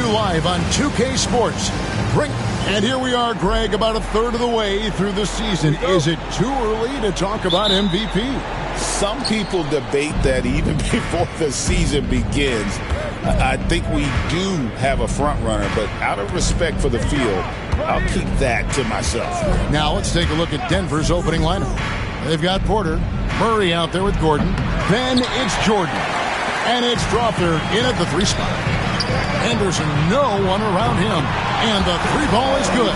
live on 2K Sports. Great. And here we are, Greg, about a third of the way through the season. Is it too early to talk about MVP? Some people debate that even before the season begins. I think we do have a front runner, but out of respect for the field, I'll keep that to myself. Now let's take a look at Denver's opening lineup. They've got Porter, Murray out there with Gordon. Then it's Jordan. And it's Strawther in at the 3 spot. Henderson, no one around him. And the 3 ball is good.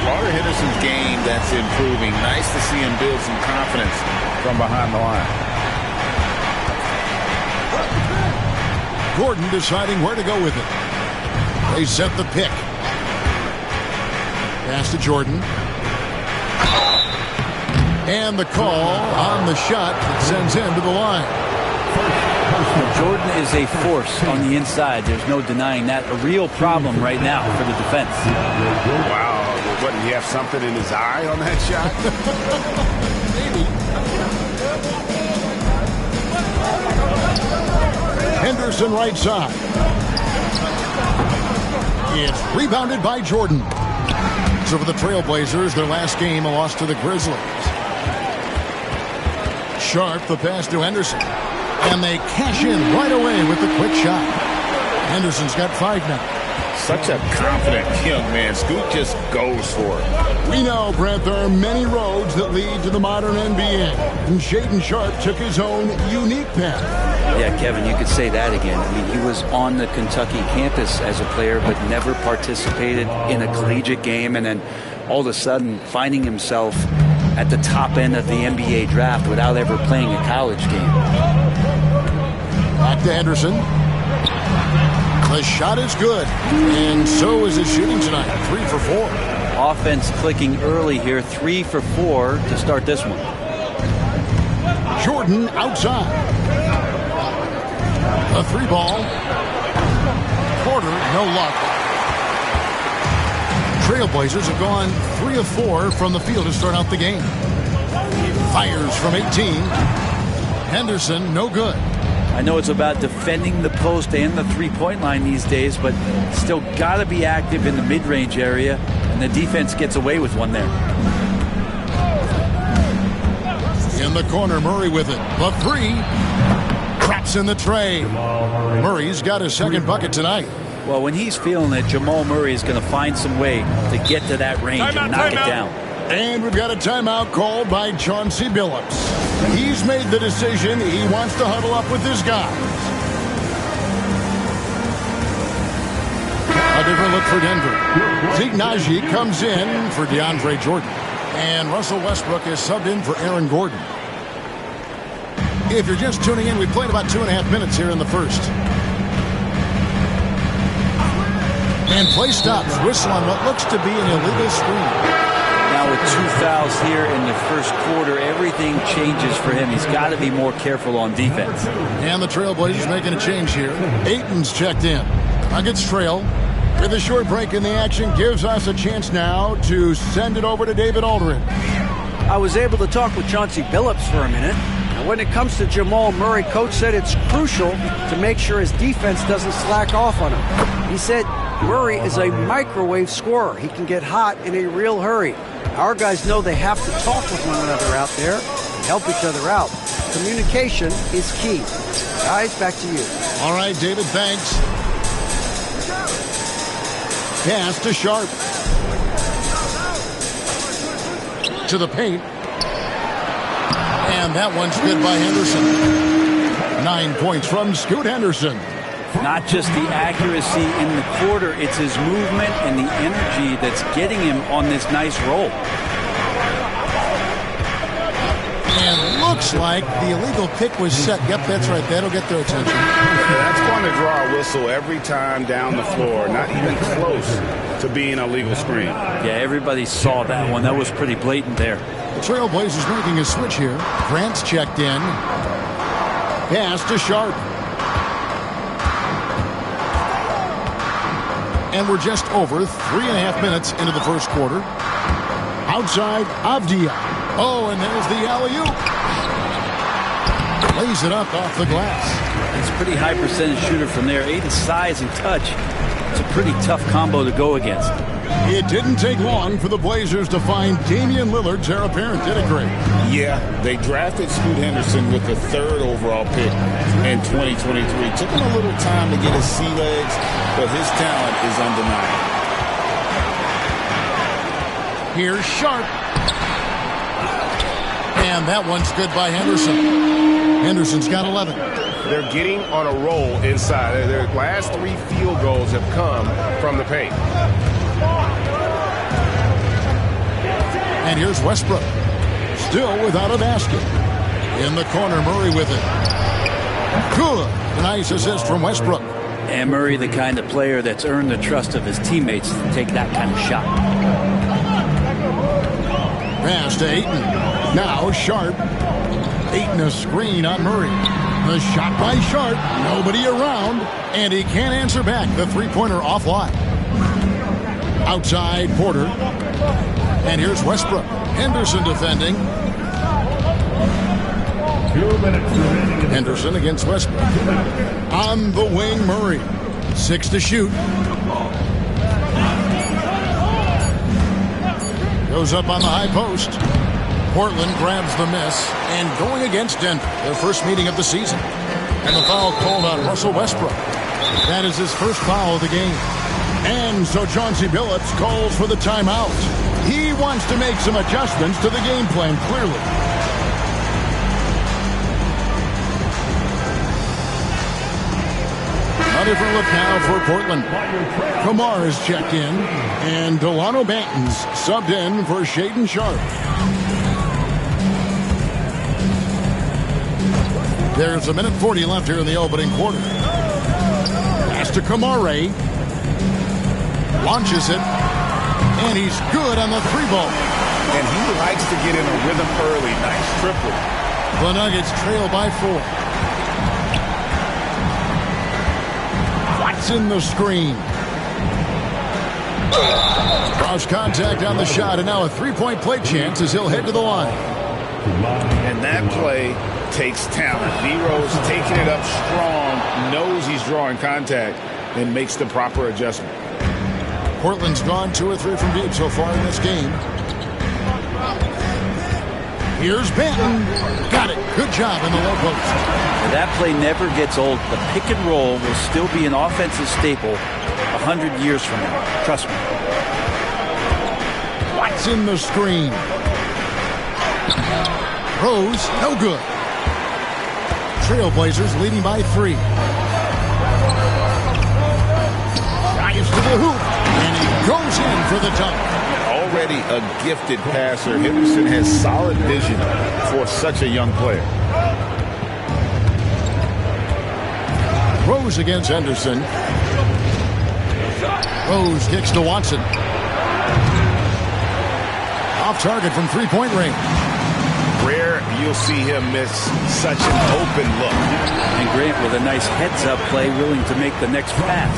Part of Henderson's game that's improving. Nice to see him build some confidence from behind the line. Gordon deciding where to go with it. They set the pick. Pass to Jordan. And the call on the shot that sends him to the line. Jordan is a force on the inside. There's no denying that. A real problem right now for the defense. Wow. What, did he have something in his eye on that shot? Maybe. Henderson right side. It's rebounded by Jordan. So for the Trailblazers, their last game, a loss to the Grizzlies. Sharp, the pass to Henderson. And they cash in right away with the quick shot. Henderson's got 5 now. Such a confident young man. Scoot just goes for it. We know, Brent, there are many roads that lead to the modern NBA. And Shaedon Sharpe took his own unique path. Yeah, Kevin, you could say that again. I mean, he was on the Kentucky campus as a player, but never participated in a collegiate game. And then all of a sudden finding himself at the top end of the NBA draft without ever playing a college game. Back to Henderson. The shot is good, and so is his shooting tonight. 3 for 4. Offense clicking early here. 3 for 4 to start this one. Jordan outside. A 3 ball. Porter, no luck. Trailblazers have gone 3 of 4 from the field to start out the game. Fires from 18. Henderson, no good. I know it's about defending the post and the three-point line these days, but still got to be active in the mid-range area, and the defense gets away with one there. In the corner, Murray with it. The 3. Traps in the tray. Murray's got his second bucket tonight. Well, when he's feeling it, Jamal Murray is going to find some way to get to that range and knock it down. And we've got a timeout called by Chauncey Billups. He's made the decision. He wants to huddle up with his guys. A different look for Denver. Zeke Naji comes in for DeAndre Jordan. And Russell Westbrook is subbed in for Aaron Gordon. If you're just tuning in, we played about 2.5 minutes here in the first. And play stops. Whistle on what looks to be an illegal screen. Now with 2 fouls here in the first quarter, everything changes for him. He's got to be more careful on defense. And the Trailblazers making a change here. Ayton's checked in. Nuggets trail. With a short break in the action, gives us a chance now to send it over to David Aldridge. I was able to talk with Chauncey Billups for a minute. And when it comes to Jamal Murray, coach said it's crucial to make sure his defense doesn't slack off on him. He said Murray is a microwave scorer. He can get hot in a real hurry. Our guys know they have to talk with one another out there and help each other out. Communication is key. Guys, back to you. All right, David, thanks. Pass to Sharpe. To the paint. And that one's good by Henderson. 9 points from Scoot Henderson. Not just the accuracy in the quarter, it's his movement and the energy that's getting him on this nice roll. And looks like the illegal pick was set. Yep, that's right. That'll get their attention. That's going to draw a whistle every time down the floor. Not even close to being a legal screen. Yeah, everybody saw that one. That was pretty blatant there. The Trailblazers making a switch here. Grant's checked in. Pass to Sharpe. And we're just over 3.5 minutes into the first quarter. Outside, Avdia. Oh, and there's the alley-oop. Lays it up off the glass. He's a pretty high percentage shooter from there. Ayton's size and touch It's a pretty tough combo to go against. It didn't take long for the Blazers to find Damian Lillard's heir apparent, did it, Greg? Yeah, they drafted Scoot Henderson with the 3rd overall pick in 2023. Took him a little time to get his sea legs, but his talent is undeniable. Here's Sharp. And that one's good by Henderson. Henderson's got 11. They're getting on a roll inside. Their last 3 field goals have come from the paint. And here's Westbrook. Still without a basket. In the corner, Murray with it. Good. Nice assist from Westbrook. And Murray, the kind of player that's earned the trust of his teammates to take that kind of shot. Pass to Ayton. Now Sharp. Ayton a screen on Murray. The shot by Sharp. Nobody around. And he can't answer back. The three-pointer offline. Outside Porter. And here's Westbrook. Henderson defending. Henderson against Westbrook. On the wing, Murray. 6 to shoot. Goes up on the high post. Portland grabs the miss. And going against Denver, their first meeting of the season. And the foul called on Russell Westbrook. That is his first foul of the game. And so Chauncey Billups calls for the timeout. He wants to make some adjustments to the game plan, clearly. A different look now for Portland. Kamar is checked in, and Delano Banton's subbed in for Shaedon Sharpe. There's 1:40 left here in the opening quarter. Pass to Kamare. Launches it. And he's good on the 3-ball. And he likes to get in a rhythm early. Nice triple. The Nuggets trail by 4. Watson the screen. Cross contact on the shot, and now a 3-point play chance as he'll head to the line. And that play takes talent. D-Rose taking it up strong, knows he's drawing contact, and makes the proper adjustment. Portland's gone 2 or 3 from deep so far in this game. Here's Banton. Got it. Good job in the low post. That play never gets old. The pick and roll will still be an offensive staple 100 years from now. Trust me. Watson the screen. Rose, no good. Trailblazers leading by 3. Drives to the hoop. And he goes in for the dunk. Already a gifted passer, Henderson has solid vision for such a young player. Rose against Henderson. Rose kicks to Watson. Off target from 3-point range. Rare you'll see him miss such an open look. And Grant with a nice heads-up play, willing to make the next pass.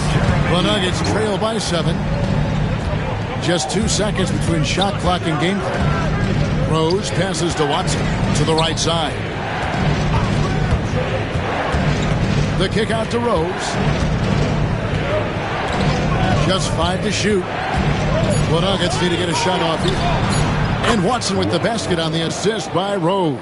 The Nuggets trail by 7. Just 2 seconds between shot clock and game clock. Rose passes to Watson to the right side. The kick out to Rose. Just 5 to shoot. The Nuggets need to get a shot off here. And Watson with the basket on the assist by Rose.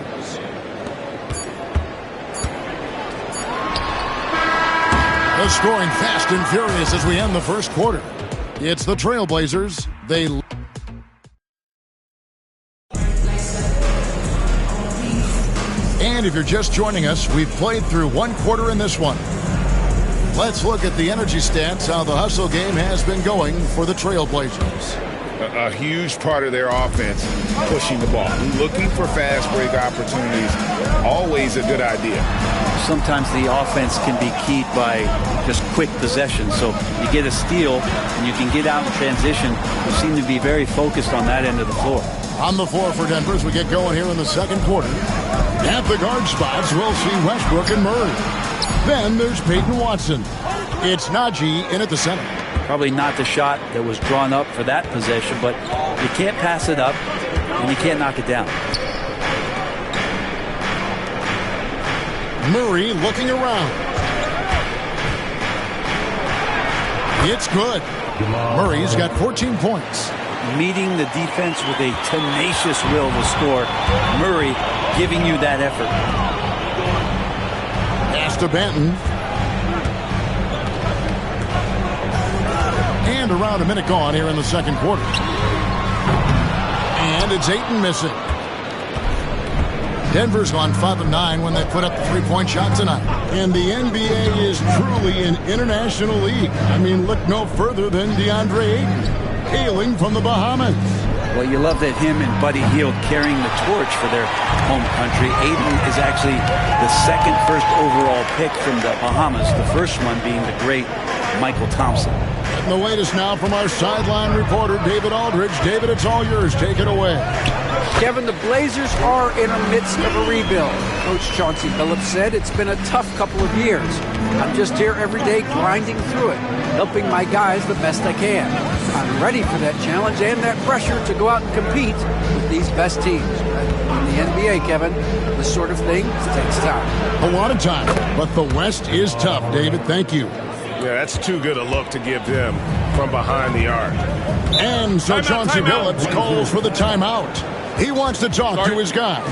The scoring fast and furious as we end the first quarter. It's the Trailblazers. And if you're just joining us, we've played through 1 quarter in this one. Let's look at the energy stats, how the hustle game has been going for the Trailblazers. A huge part of their offense, pushing the ball. Looking for fast break opportunities, always a good idea. Sometimes the offense can be keyed by just quick possession. So you get a steal and you can get out in transition. We seem to be very focused on that end of the floor. On the floor for Denver as we get going here in the second quarter. At the guard spots, we'll see Westbrook and Murray. Then there's Peyton Watson. It's Najee in at the center. Probably not the shot that was drawn up for that possession, but you can't pass it up and you can't knock it down. Murray looking around. It's good. Murray's got 14 points. Meeting the defense with a tenacious will to score. Murray giving you that effort. Pass to Banton. And around a minute gone here in the second quarter. And it's Ayton missing. Denver's gone 5 of 9 when they put up the three-point shot tonight. And the NBA is truly an international league. I mean, look no further than DeAndre Ayton, hailing from the Bahamas. Well, you love that him and Buddy Hield carrying the torch for their home country. Ayton is actually the second first overall pick from the Bahamas, the first one being the great Michael Thompson. And the latest now from our sideline reporter, David Aldridge. David, it's all yours. Take it away. Kevin, the Blazers are in the midst of a rebuild. Coach Chauncey Billups said it's been a tough couple of years. I'm just here every day grinding through it, helping my guys the best I can. I'm ready for that challenge and that pressure to go out and compete with these best teams. In the NBA, Kevin, this sort of thing takes time. A lot of time, but the West is tough, David. Thank you. Yeah, that's too good a look to give them from behind the arc. And so Chauncey Billups calls for the timeout. He wants to talk to his guys.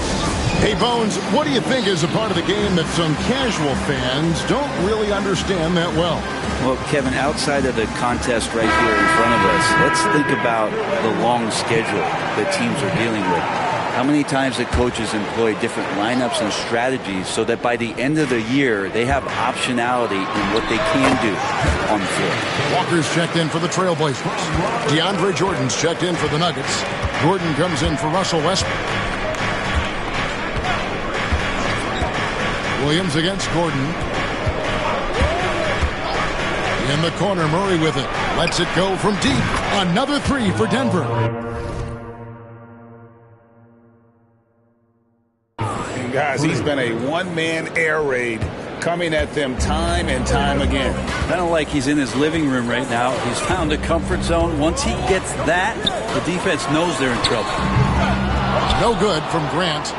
Hey, Bones, what do you think is a part of the game that some casual fans don't really understand that well? Well, Kevin, outside of the contest right here in front of us, let's think about the long schedule that teams are dealing with. How many times the coaches employ different lineups and strategies so that by the end of the year, they have optionality in what they can do on the floor. Walker's checked in for the Trailblazers. DeAndre Jordan's checked in for the Nuggets. Gordon comes in for Russell Westbrook. Williams against Gordon. In the corner, Murray with it. Lets it go from deep. Another three for Denver. Guys, he's been a one-man air raid coming at them time and time again. Kind of like he's in his living room right now. He's found a comfort zone. Once he gets that, the defense knows they're in trouble. No good from Grant.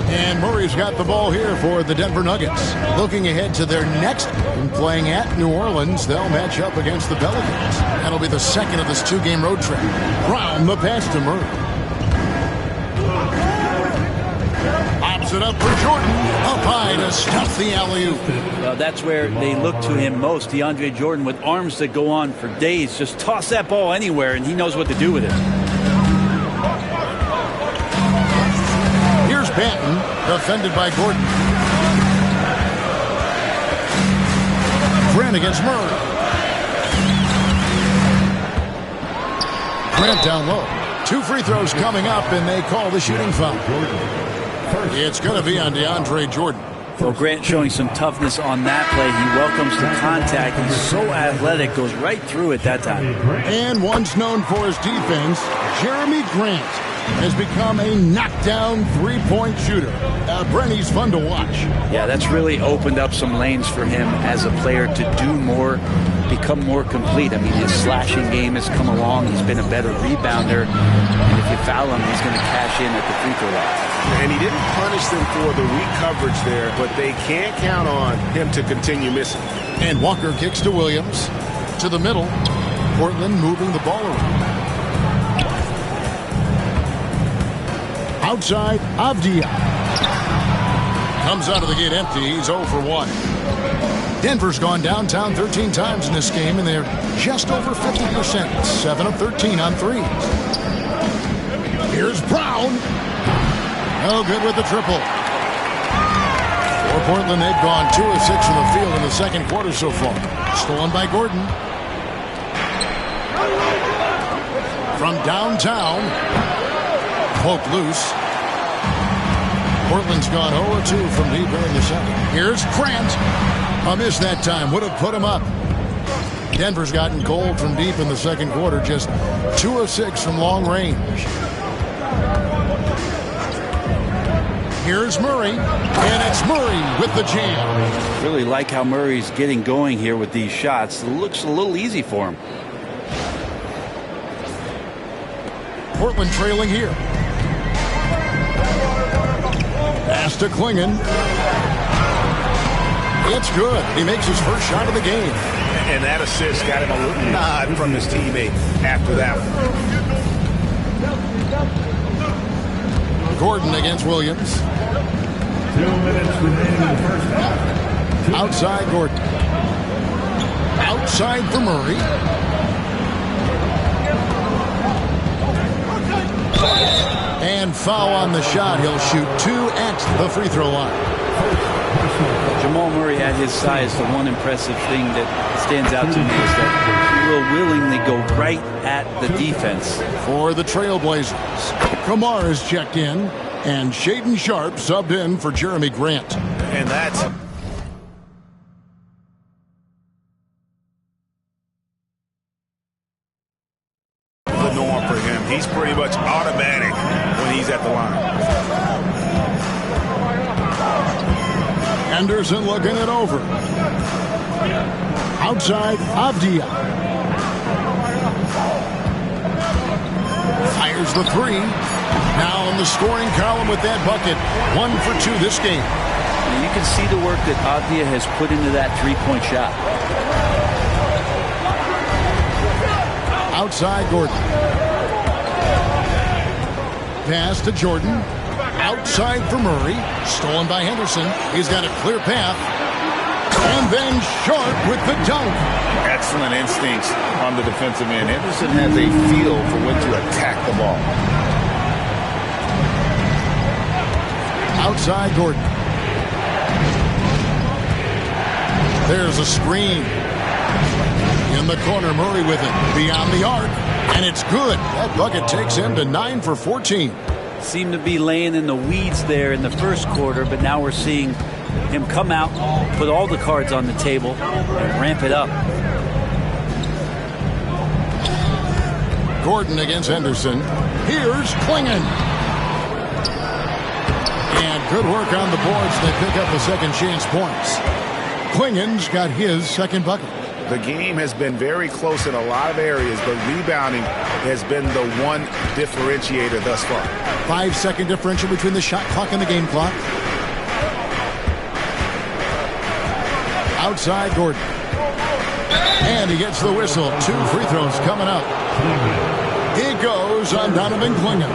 And Murray's got the ball here for the Denver Nuggets. Looking ahead to their next game, playing at New Orleans, they'll match up against the Pelicans. That'll be the second of this two-game road trip. Brown, the pass to Murray. Pops it up for Jordan. Up high to stuff the alley-oop. Well, that's where they look to him most. DeAndre Jordan with arms that go on for days. Just toss that ball anywhere, and he knows what to do with it. Here's Banton, defended by Gordon. Grant against Murray. Grant down low. 2 free throws coming up, and they call the shooting foul. It's going to be on DeAndre Jordan. Well, Grant showing some toughness on that play. He welcomes the contact. He's so athletic, goes right through it that time. And once known for his defense, Jeremy Grant has become a knockdown three-point shooter. Brent, he's fun to watch. Yeah, that's really opened up some lanes for him as a player to do more, become more complete. I mean, his slashing game has come along. He's been a better rebounder. And if you foul him, he's going to cash in at the free throw line. And he didn't punish them for the weak coverage there, but they can't count on him to continue missing. And Walker kicks to Williams. To the middle. Portland moving the ball around. Outside, Avdia. Comes out of the gate empty. He's 0 for 1. Denver's gone downtown 13 times in this game, and they're just over 50%. 7 of 13 on threes. Here's Brown. No good with the triple. For Portland, they've gone 2 of 6 from the field in the second quarter so far. Stolen by Gordon. From downtown. Poked loose. Portland's gone 0-2 from deep here in the second. Here's Grant. A miss that time. Would have put him up. Denver's gotten cold from deep in the second quarter. Just 2 of 6 from long range. Here's Murray, and it's Murray with the jam. Really like how Murray's getting going here with these shots. It looks a little easy for him. Portland trailing here. Pass to Klingon. It's good. He makes his first shot of the game. And that assist got him a little nod from his teammate after that one. Gordon against Williams. 2 minutes remaining in the first half. Outside Gordon. Outside for Murray. And foul on the shot. He'll shoot 2 at the free throw line. Jamal Murray at his size, the one impressive thing that stands out to me is that he will willingly go right at the defense. For the Trailblazers, Kamar is checked in, and Shaedon Sharpe subbed in for Jeremy Grant. And that's the norm for him. He's pretty much automatic when he's at the line. Henderson looking it over. Outside, Avdia. Fires the 3. Now in the scoring column with that bucket. 1 for 2 this game. And you can see the work that Avdia has put into that three-point shot. Outside, Gordon. Pass to Jordan. Outside for Murray. Stolen by Henderson. He's got a clear path. And then Sharpe with the dunk. Excellent instincts on the defensive end. Henderson has a feel for when to attack the ball. Outside Gordon. There's a screen. In the corner, Murray with it. Beyond the arc. And it's good. That bucket takes him to 9 for 14. Seemed to be laying in the weeds there in the first quarter, but now we're seeing him come out, put all the cards on the table, and ramp it up. Gordon against Henderson. Here's Clingan. And good work on the boards. They pick up the second chance points. Clingan's got his second bucket. The game has been very close in a lot of areas, but rebounding has been the one differentiator thus far. 5-second differential between the shot clock and the game clock. Outside Gordon. And he gets the whistle. 2 free throws coming up. He goes on Donovan Clingan.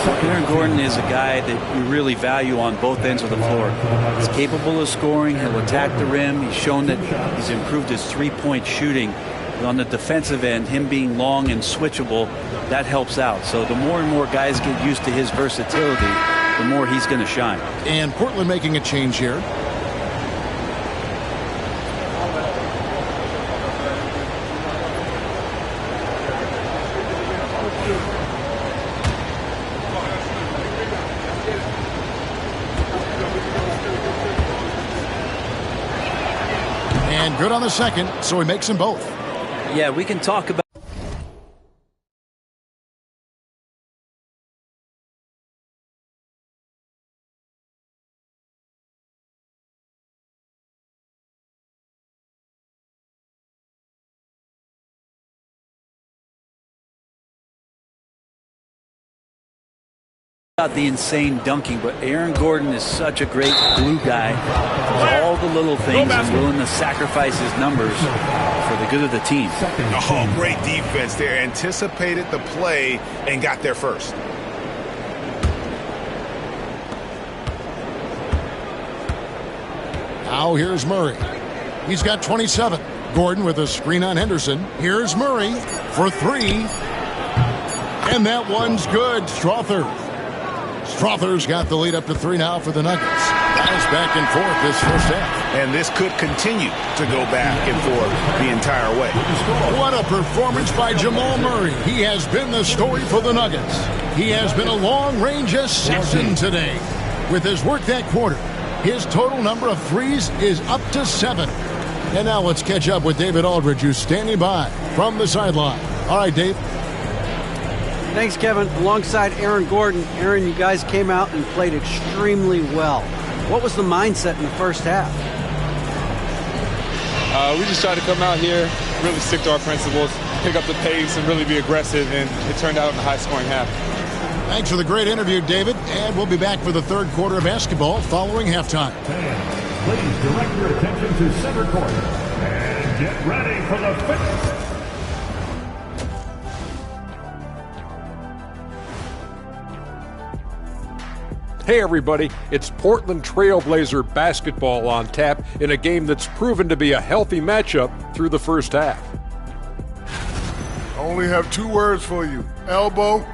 Aaron Gordon is a guy that we really value on both ends of the floor. He's capable of scoring. He'll attack the rim. He's shown that he's improved his three-point shooting. But on the defensive end, him being long and switchable, that helps out. So the more and more guys get used to his versatility, the more he's going to shine. And Portland making a change here. And good on the second, so he makes them both. Yeah, we can talk about the insane dunking, but Aaron Gordon is such a great glue guy. All the little things and willing to sacrifice his numbers for the good of the team. Oh, great defense there. Anticipated the play and got there first. Now here's Murray. He's got 27. Gordon with a screen on Henderson. Here's Murray for 3. And that one's good. Strother's got the lead up to 3 now for the Nuggets. Bounce back and forth this first half. And this could continue to go back and forth the entire way. What a performance by Jamal Murray. He has been the story for the Nuggets. He has been a long-range assassin today. With his work that quarter, his total number of threes is up to 7. And now let's catch up with David Aldridge, who's standing by from the sideline. All right, Dave. Thanks, Kevin. Alongside Aaron Gordon. Aaron, you guys came out and played extremely well. What was the mindset in the first half? We just tried to come out here, really stick to our principles, pick up the pace, and really be aggressive, and it turned out in a high-scoring half. Thanks for the great interview, David. And we'll be back for the third quarter of basketball following halftime. Please direct your attention to center court. And get ready for the fifth. Hey everybody, it's Portland Trailblazer basketball on tap in a game that's proven to be a healthy matchup through the first half. I only have 2 words for you. Elbow,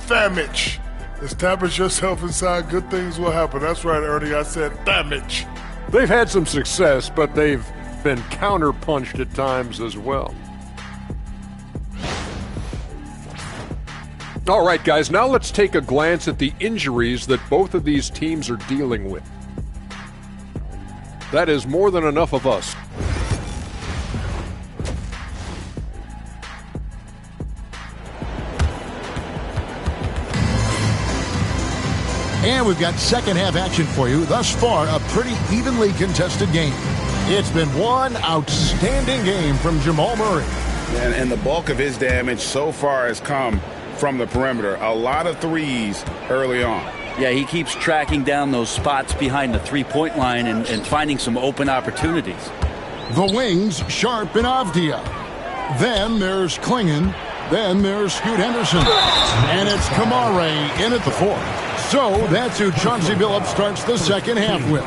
damage. Establish yourself inside, good things will happen. That's right, Ernie, I said damage. They've had some success, but they've been counterpunched at times as well. All right, guys, now let's take a glance at the injuries that both of these teams are dealing with. That is more than enough of us. And we've got second half action for you. Thus far, a pretty evenly contested game. It's been one outstanding game from Jamal Murray. And the bulk of his damage so far has come from the perimeter. A lot of threes early on. Yeah, he keeps tracking down those spots behind the three-point line and finding some open opportunities. The wings, Sharp and Avdia. Then there's Klingon. Then there's Scoot Henderson. And it's Kamare in at the 4th. So that's who Chauncey Billups starts the second half with.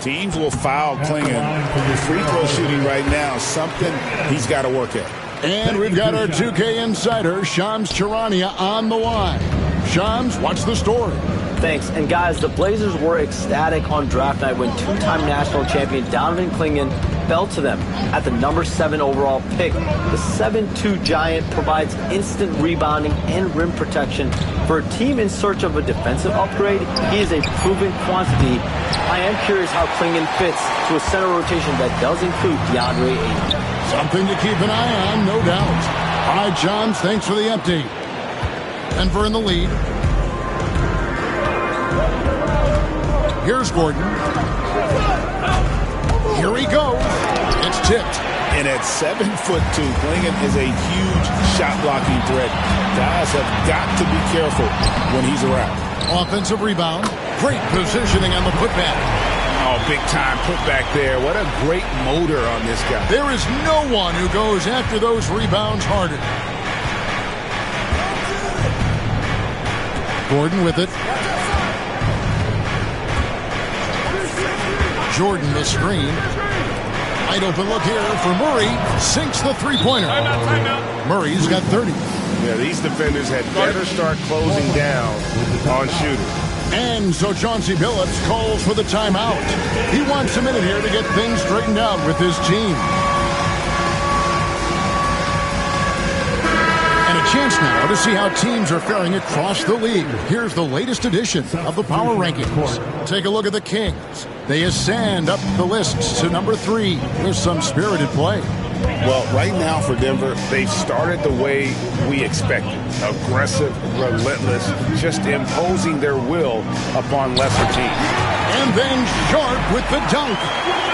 Teams will foul Klingon. Free throw shooting right now, something he's got to work at. And we've got our 2K insider, Shams Charania, on the line. Shams, what's the story? Thanks. And guys, the Blazers were ecstatic on draft night when 2-time national champion Donovan Klingon fell to them at the number 7 overall pick. The 7'2" giant provides instant rebounding and rim protection. For a team in search of a defensive upgrade, he is a proven quantity. I am curious how Klingon fits to a center rotation that does include DeAndre Ayton. Something to keep an eye on, no doubt. All right, Shams, thanks for the update. Denver in the lead. Here's Gordon. Here he goes. It's tipped. And at 7'2", Klingon is a huge shot blocking threat. Guys have got to be careful when he's around. Offensive rebound. Great positioning on the putback. Oh, big time putback there. What a great motor on this guy. There is no one who goes after those rebounds harder. Gordon with it. Jordan the screen. Wide open look here for Murray. Sinks the three-pointer. Murray's got 30. Yeah, these defenders had better start closing down on shooters. And so Chauncey Billups calls for the timeout. He wants a minute here to get things straightened out with his team. And a chance now to see how teams are faring across the league. Here's the latest edition of the Power Rankings. Take a look at the Kings. They ascend up the lists to number 3. There's some spirited play. Well, right now for Denver, they've started the way we expected. Aggressive, relentless, just imposing their will upon lesser teams. And then Sharp with the dunk.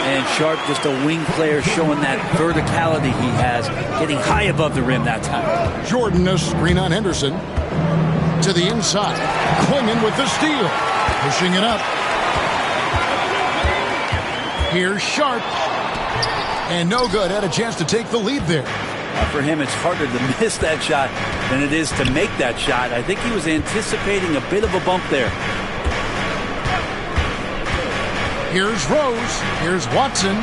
And Sharp, just a wing player, showing that verticality he has, getting high above the rim that time. Jordan, a screen on Henderson. To the inside. Klingon with the steal. Pushing it up. Here's Sharp. And no good. Had a chance to take the lead there. For him, it's harder to miss that shot than it is to make that shot. I think he was anticipating a bit of a bump there. Here's Rose. Here's Watson.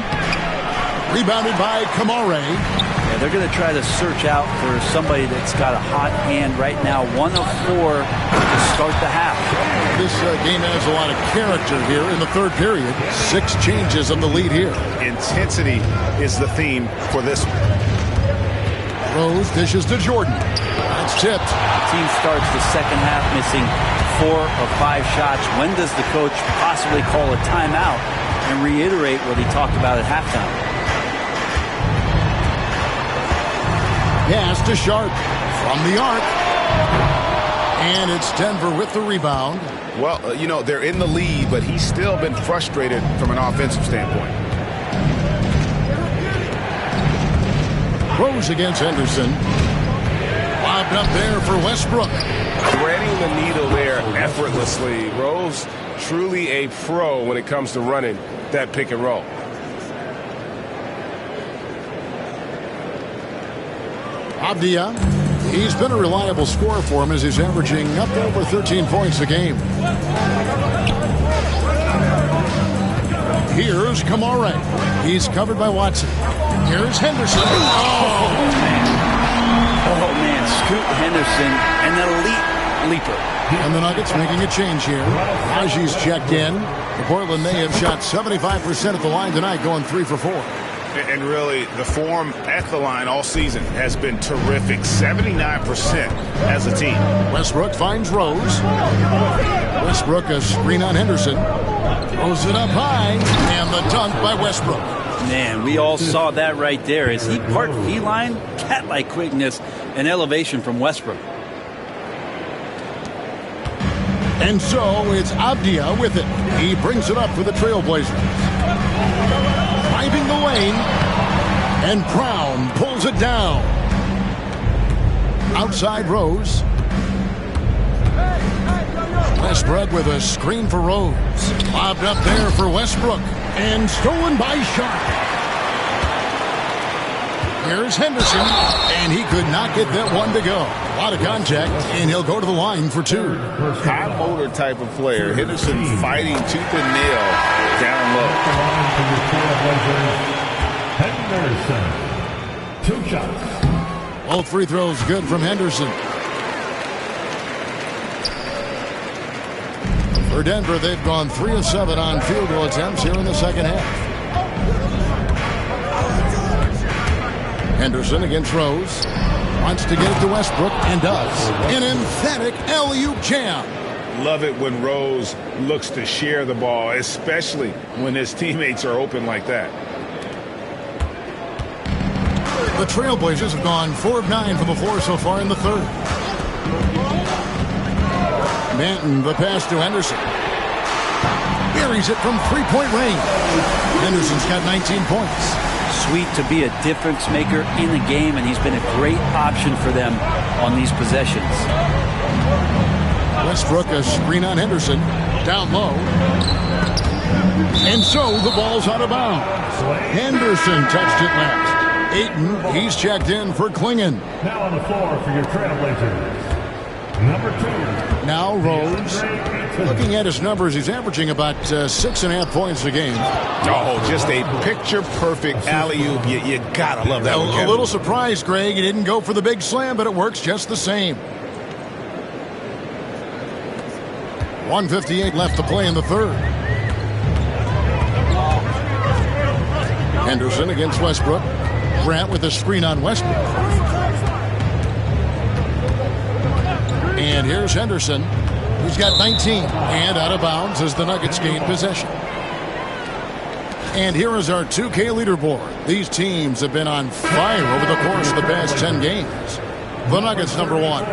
Rebounded by Kamare. Yeah, they're going to try to search out for somebody that's got a hot hand right now. 1 of 4 to start the half. This game has a lot of character here in the third period. 6 changes of the lead here. Intensity is the theme for this one. Rose dishes to Jordan. That's tipped. The team starts the second half missing 4 of 5 shots. When does the coach possibly call a timeout and reiterate what he talked about at halftime? Pass to Sharp from the arc. And it's Denver with the rebound. Well, you know, they're in the lead, but he's still been frustrated from an offensive standpoint. Rose against Henderson. Lobbed up there for Westbrook. Threading the needle there effortlessly. Rose, truly a pro when it comes to running that pick and roll. Avdia, he's been a reliable scorer for him as he's averaging up to over 13 points a game. Here's Kamara. He's covered by Watson. Here's Henderson. Oh, man. Scoot Henderson, an elite leaper. And the Nuggets making a change here. Raji's checked in. The Portland, they have shot 75% at the line tonight, going 3 for 4. And really, the form at the line all season has been terrific. 79% as a team. Westbrook finds Rose. Westbrook a screen on Henderson. Throws it up high. And the dunk by Westbrook. Man, we all saw that right there. As he part feline, cat-like quickness and elevation from Westbrook. And so it's Avdia with it. He brings it up for the Trailblazers. Driving the lane, and Brown pulls it down. Outside Rose. Westbrook with a screen for Rose. Lobbed up there for Westbrook, and stolen by Sharp. Here's Henderson, and he could not get that one to go. A lot of contact, and he'll go to the line for 2. High motor type of player. Henderson fighting tooth and nail down low. Henderson. 2 shots. Both free throws good from Henderson. For Denver, they've gone 3 of 7 on field goal attempts here in the second half. Henderson against Rose. Wants to get it to Westbrook and does. An emphatic alley-oop jam. Love it when Rose looks to share the ball, especially when his teammates are open like that. The Trailblazers have gone 4 of 9 from the floor so far in the third. Manton, the pass to Henderson. Buries it from 3-point range. Henderson's got 19 points. Sweet to be a difference maker in the game, and he's been a great option for them on these possessions. Westbrook a screen on Henderson. Down low. And so the ball's out of bounds. Henderson touched it last. Ayton, he's checked in for Klingon. Now on the floor for your Trailblazers. Number 2. Now Rose. Looking at his numbers, he's averaging about 6.5 points a game. Oh, just a picture-perfect alley-oop. You gotta love that one, Kevin. A little surprised, Greg. He didn't go for the big slam, but it works just the same. 1:58 left to play in the third. Henderson against Westbrook. Grant with a screen on Westbrook. And here's Henderson, who's got 19. And out of bounds as the Nuggets gain possession. And here is our 2K leaderboard. These teams have been on fire over the course of the past 10 games. The Nuggets number 1.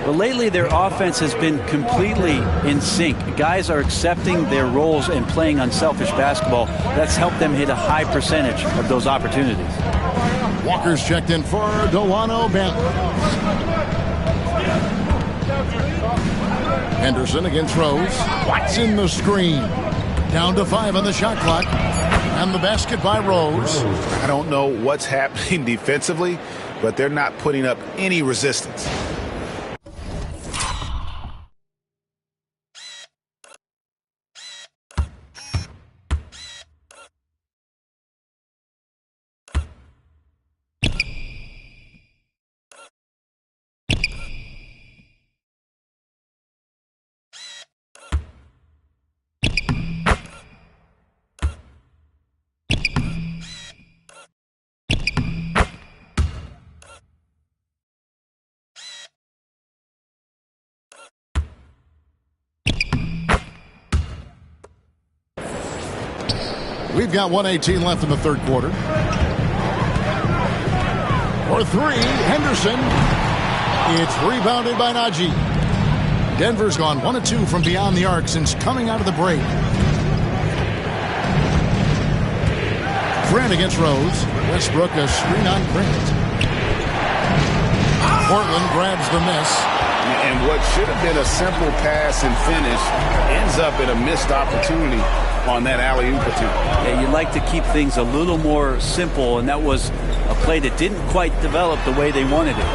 But lately their offense has been completely in sync. Guys are accepting their roles and playing unselfish basketball. That's helped them hit a high percentage of those opportunities. Walker's checked in for Delano Banton. Henderson against Rose. Watson the screen. Down to 5 on the shot clock. And the basket by Rose. I don't know what's happening defensively, but they're not putting up any resistance. We've got 1:18 left in the third quarter. For 3, Henderson. It's rebounded by Najee. Denver's gone 1 of 2 from beyond the arc since coming out of the break. Grant against Rose. Westbrook a screen on Grant. Portland grabs the miss. And what should have been a simple pass and finish ends up in a missed opportunity on that alley-oop attempt. Yeah, you'd like to keep things a little more simple, and that was a play that didn't quite develop the way they wanted it.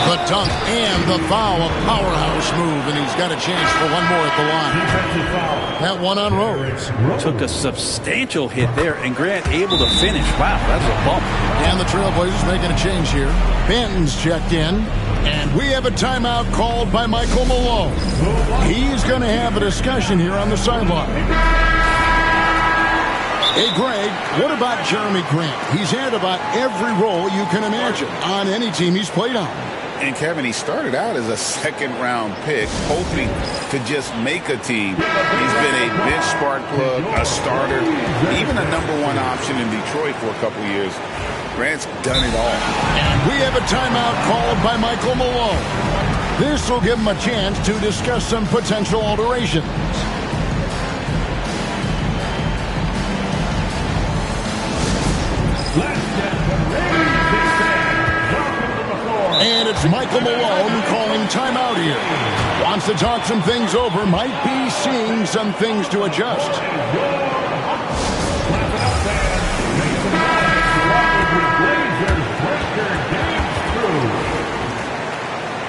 The dunk and the foul, a powerhouse move, and he's got a chance for one more at the line. That one on Rose. Took a substantial hit there, and Grant able to finish. Wow, that's a bump. And the Trailblazers making a change here. Benton's checked in, and we have a timeout called by Michael Malone. He's going to have a discussion here on the sideline. Hey, Greg, what about Jeremy Grant? He's had about every role you can imagine on any team he's played on. And, Kevin, he started out as a second-round pick, hoping to just make a team. He's been a bench spark plug, a starter, even a #1 option in Detroit for a couple years. Grant's done it all. And we have a timeout called by Michael Malone. This will give him a chance to discuss some potential alterations. And it's Michael Malone calling timeout here. Wants to talk some things over. Might be seeing some things to adjust.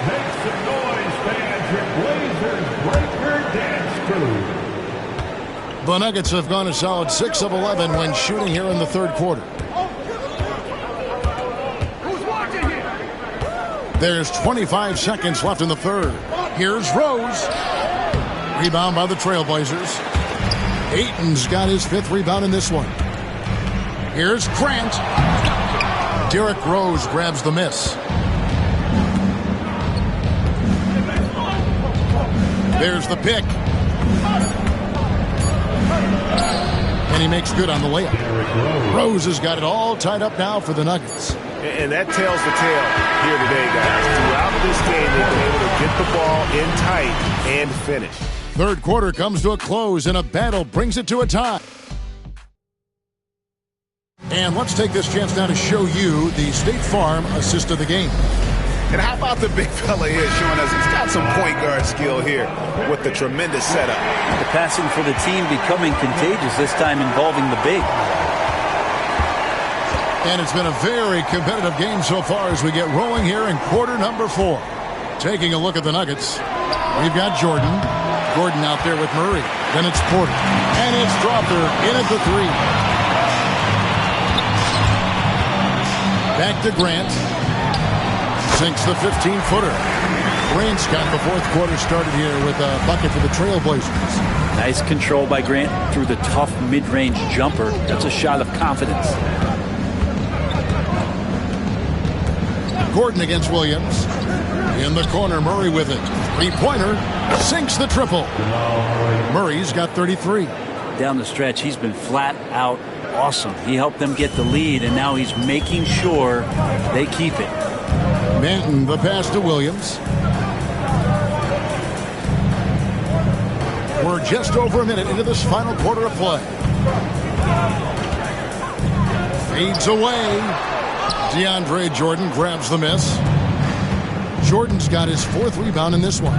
Make some noise, fans. Your Blazers breaker dance crew. The Nuggets have gone a solid 6 of 11 when shooting here in the third quarter. There's 25 seconds left in the third. Here's Rose. Rebound by the Trailblazers. Ayton's got his 5th rebound in this one. Here's Grant. Derrick Rose grabs the miss. There's the pick. And he makes good on the layup. Rose has got it all tied up now for the Nuggets. And that tells the tale here today, guys. Throughout this game, they've been able to get the ball in tight and finish. Third quarter comes to a close, and a battle brings it to a tie. And let's take this chance now to show you the State Farm assist of the game. And how about the big fella here showing us he's got some point guard skill here with the tremendous setup. The passing for the team becoming contagious, this time involving the big. And it's been a very competitive game so far as we get rolling here in quarter number 4. Taking a look at the Nuggets, we've got Jordan. Gordon out there with Murray. Then it's Porter. And it's Strawther in at the 3. Back to Grant. Sinks the 15-footer. Grant's got the fourth quarter started here with a bucket for the Trailblazers. Nice control by Grant through the tough mid-range jumper. That's a shot of confidence. Gordon against Williams. In the corner, Murray with it. Three-pointer. Sinks the triple. Murray's got 33. Down the stretch, he's been flat out awesome. He helped them get the lead, and now he's making sure they keep it. Benton, the pass to Williams. We're just over a minute into this final quarter of play. Fades away. DeAndre Jordan grabs the miss. Jordan's got his 4th rebound in this one.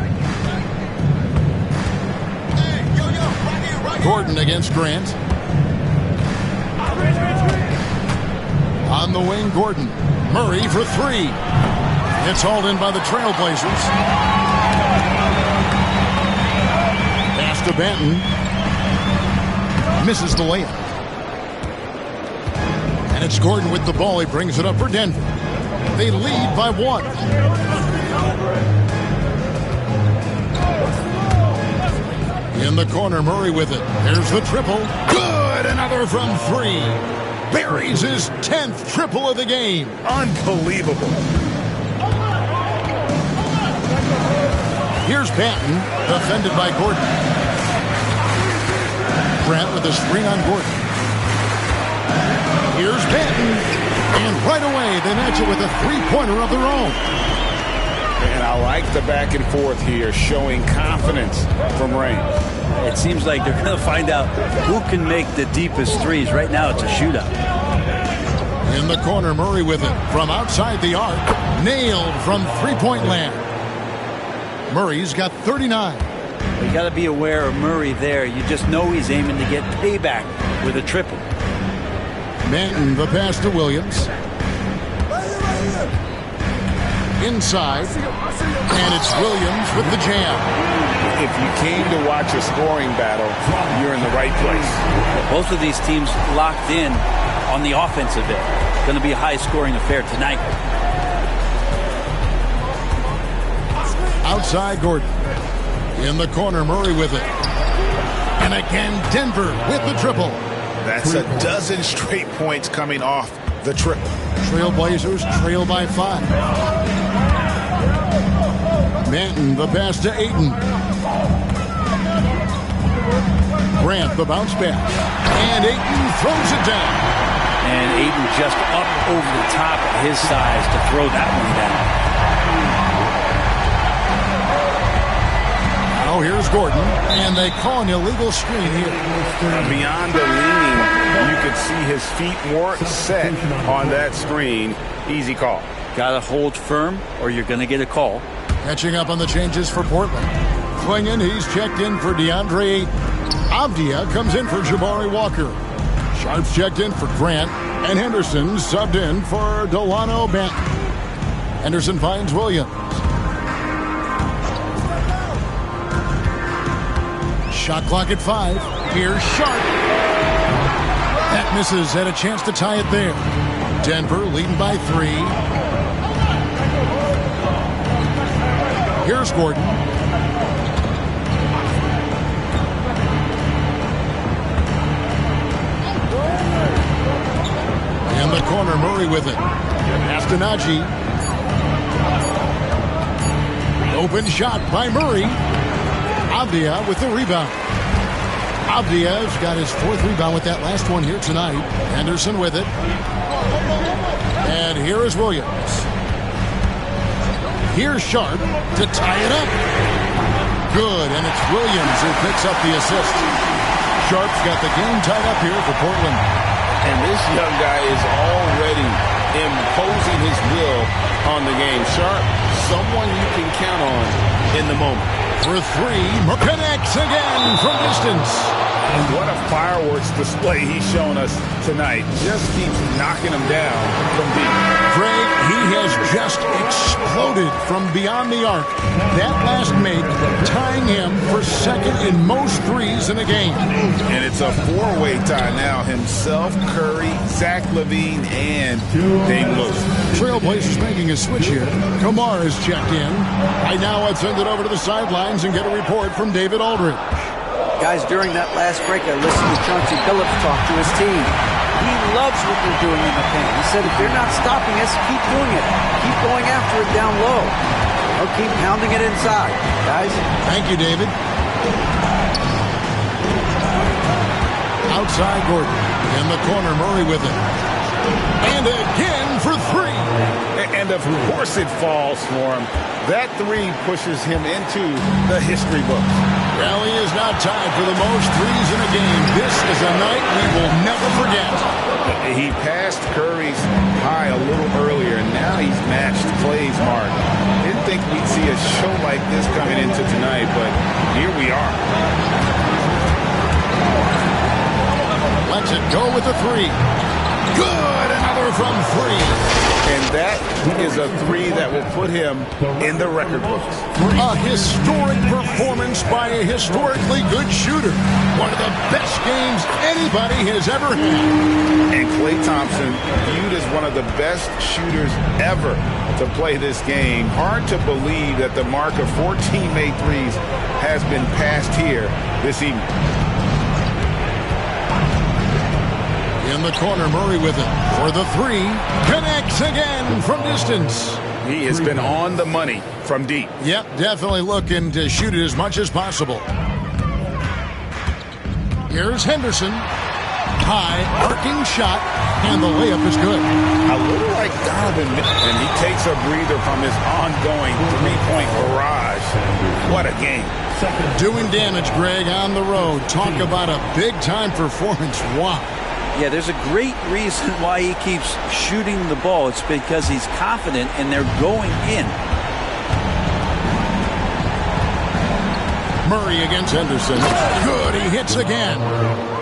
Gordon against Grant. On the wing, Gordon. Murray for 3. It's hauled in by the Trailblazers. Pass to Benton. Misses the layup. And it's Gordon with the ball. He brings it up for Denver. They lead by 1. In the corner, Murray with it. There's the triple. Good! Another from 3. Buries his 10th triple of the game. Unbelievable. Here's Benton, defended by Gordon. Grant with a screen on Gordon. Here's Benton, and right away they match it with a three-pointer of their own. And I like the back and forth here, showing confidence from range. It seems like they're going to find out who can make the deepest threes. Right now it's a shootout. In the corner, Murray with it from outside the arc. Nailed from three-point land. Murray's got 39. You got to be aware of Murray there. You just know he's aiming to get payback with a triple. Manton, the pass to Williams. Inside. And it's Williams with the jam. If you came to watch a scoring battle, you're in the right place. Both of these teams locked in on the offensive end. Going to be a high-scoring affair tonight. Outside Gordon. In the corner, Murray with it. And again, Denver with the triple. That's a dozen straight points coming off the triple. Trailblazers trail by 5. Manton, the pass to Ayton. Grant, the bounce back. And Ayton throws it down. And Ayton just up over the top of his size to throw that one down. Now here's Gordon, and they call an illegal screen here. Beyond the leaning, you could see his feet weren't set on that screen. Easy call. Got to hold firm, or you're going to get a call. Catching up on the changes for Portland. Clingan, he's checked in for DeAndre. Avdia comes in for Jabari Walker. Sharp's checked in for Grant, and Henderson subbed in for Delano Banton. Henderson finds Williams. Shot clock at 5. Here's Sharp. That misses. Had a chance to tie it there. Denver leading by 3. Here's Gordon. In the corner, Murray with it. Astenaji. Open shot by Murray. Avdia with the rebound. Avdia's got his 4th rebound with that last one here tonight. Henderson with it. And here is Williams. Here's Sharp to tie it up. Good, and it's Williams who picks up the assist. Sharp's got the game tied up here for Portland. And this young guy is already imposing his will on the game. Sharp, someone you can count on in the moment. For 3, connects again from distance. And what a fireworks display he's shown us tonight. Just keeps knocking him down from deep. Greg, he has just exploded from beyond the arc. That last make tying him for 2nd in most threes in a game. And it's a 4-way tie now. Himself, Curry, Zach LaVine, and Dame Lillard. Trailblazers making a switch here. Kamar is checked in. Right now, let's send it over to the sidelines and get a report from David Aldridge. Guys, during that last break, I listened to Chauncey Billups talk to his team. He loves what they're doing in the paint. He said, if they're not stopping us, keep doing it. Keep going after it down low. They'll keep pounding it inside. Guys. Thank you, David. Outside Gordon. In the corner, Murray with it. And again for 3. And of course it falls for him. That 3 pushes him into the history books. Rally is not tied for the most threes in a game. This is a night we will never forget. He passed Curry's high a little earlier, and now he's matched Clay's mark. Didn't think we'd see a show like this coming into tonight, but here we are. Lets it go with the 3. Good, another from 3. And that is a 3 that will put him in the record books. A historic performance by a historically good shooter. One of the best games anybody has ever had. And Klay Thompson viewed as one of the best shooters ever to play this game. Hard to believe that the mark of 14 made threes has been passed here this evening. In the corner, Murray with it for the 3. Connects again from distance. He has been on the money from deep. Yep, definitely looking to shoot it as much as possible. Here's Henderson. High, arcing shot, and the layup is good. A little like Donovan, and he takes a breather from his ongoing 3-point barrage. What a game. Doing damage, Greg, on the road. Talk about a big-time performance. Wow. Yeah, there's a great reason why he keeps shooting the ball. It's because he's confident and they're going in. Murray against Henderson. Good, he hits again.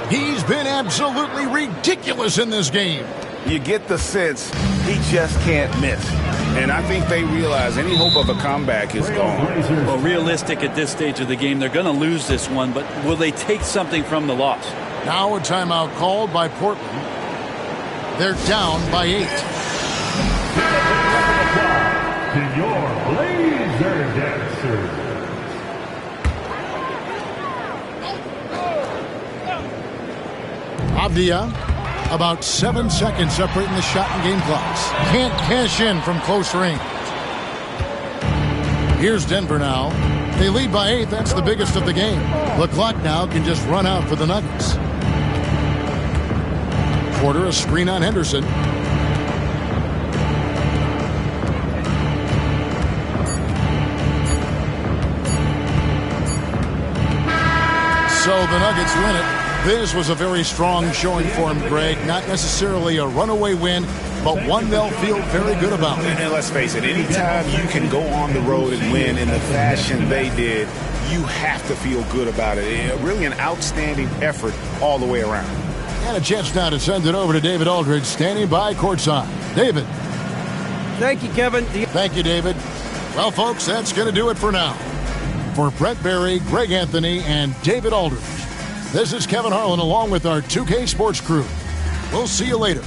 He's been absolutely ridiculous in this game. You get the sense he just can't miss. And I think they realize any hope of a comeback is gone. Well, realistic at this stage of the game, they're going to lose this one, but will they take something from the loss? Now a timeout called by Portland. They're down by 8. To your Blazer dancers. Avdia, about 7 seconds separating the shot and game clocks. Can't cash in from close range. Here's Denver now. They lead by 8. That's the biggest of the game. The clock now can just run out for the Nuggets. Porter, a screen on Henderson. So the Nuggets win it. This was a very strong showing for him, Greg. Not necessarily a runaway win, but one they'll feel very good about. And let's face it, anytime you can go on the road and win in the fashion they did, you have to feel good about it. Really an outstanding effort all the way around. And a chance now to send it over to David Aldridge, standing by courtside. David. Thank you, Kevin. Thank you, David. Well, folks, that's going to do it for now. For Brett Berry, Greg Anthony, and David Aldridge, this is Kevin Harlan along with our 2K Sports crew. We'll see you later.